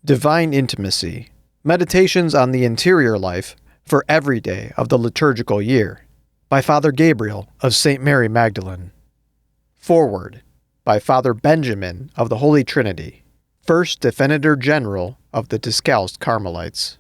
Divine Intimacy, Meditations on the Interior Life for Every Day of the Liturgical Year, by Father Gabriel of St. Mary Magdalen. Foreword, by Father Benjamin of the Holy Trinity, First Definitor General of the Discalced Carmelites.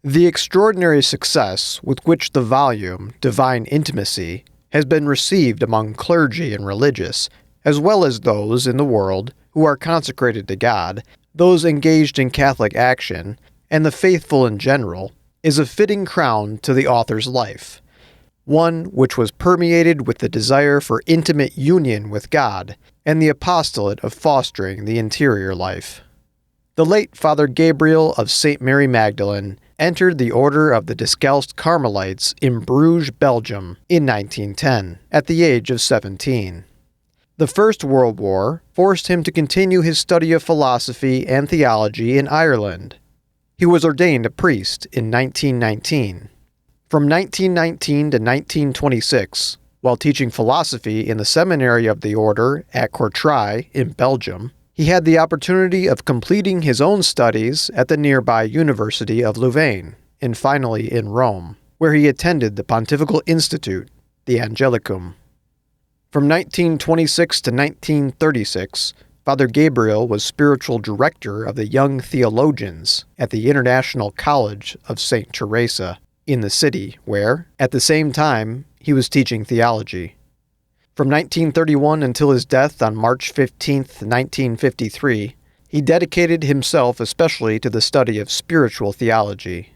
The extraordinary success with which the volume Divine Intimacy has been received among clergy and religious, as well as those in the world who are consecrated to God, those engaged in Catholic action, and the faithful in general, is a fitting crown to the author's life, one which was permeated with the desire for intimate union with God and the apostolate of fostering the interior life. The late Father Gabriel of St. Mary Magdalen entered the Order of the Discalced Carmelites in Bruges, Belgium, in 1910, at the age of 17. The First World War forced him to continue his study of philosophy and theology in Ireland. He was ordained a priest in 1919. From 1919 to 1926, while teaching philosophy in the seminary of the order at Courtrai in Belgium, he had the opportunity of completing his own studies at the nearby University of Louvain, and finally in Rome, where he attended the Pontifical Institute, the Angelicum. From 1926 to 1936, Father Gabriel was spiritual director of the Young Theologians at the International College of St. Teresa in the city, where, at the same time, he was teaching theology. From 1931 until his death on March 15, 1953, he dedicated himself especially to the study of spiritual theology.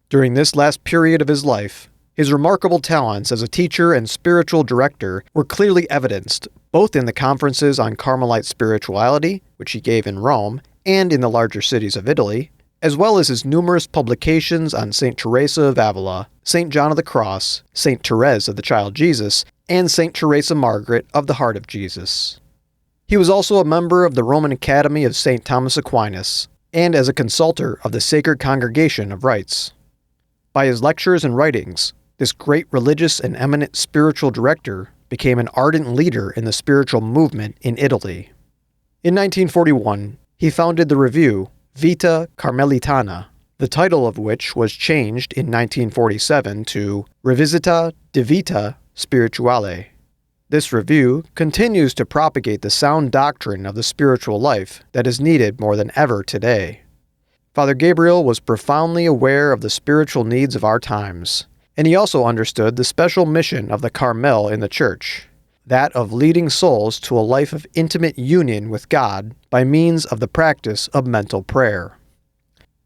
During this last period of his life, his remarkable talents as a teacher and spiritual director were clearly evidenced both in the conferences on Carmelite spirituality, which he gave in Rome, and in the larger cities of Italy, as well as his numerous publications on St. Teresa of Avila, St. John of the Cross, St. Therese of the Child Jesus, and St. Teresa Margaret of the Heart of Jesus. He was also a member of the Roman Academy of St. Thomas Aquinas, and as a consultor of the Sacred Congregation of Rites. By his lectures and writings, this great religious and eminent spiritual director became an ardent leader in the spiritual movement in Italy. In 1941, he founded the review Vita Carmelitana, the title of which was changed in 1947 to Revisita di Vita Spirituale. This review continues to propagate the sound doctrine of the spiritual life that is needed more than ever today. Father Gabriel was profoundly aware of the spiritual needs of our times, and he also understood the special mission of the Carmel in the Church, that of leading souls to a life of intimate union with God by means of the practice of mental prayer.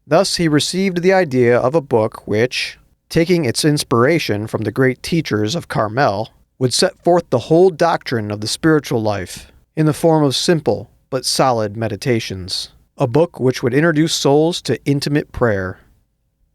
Thus he received the idea of a book which, taking its inspiration from the great teachers of Carmel, would set forth the whole doctrine of the spiritual life in the form of simple but solid meditations, a book which would introduce souls to intimate prayer.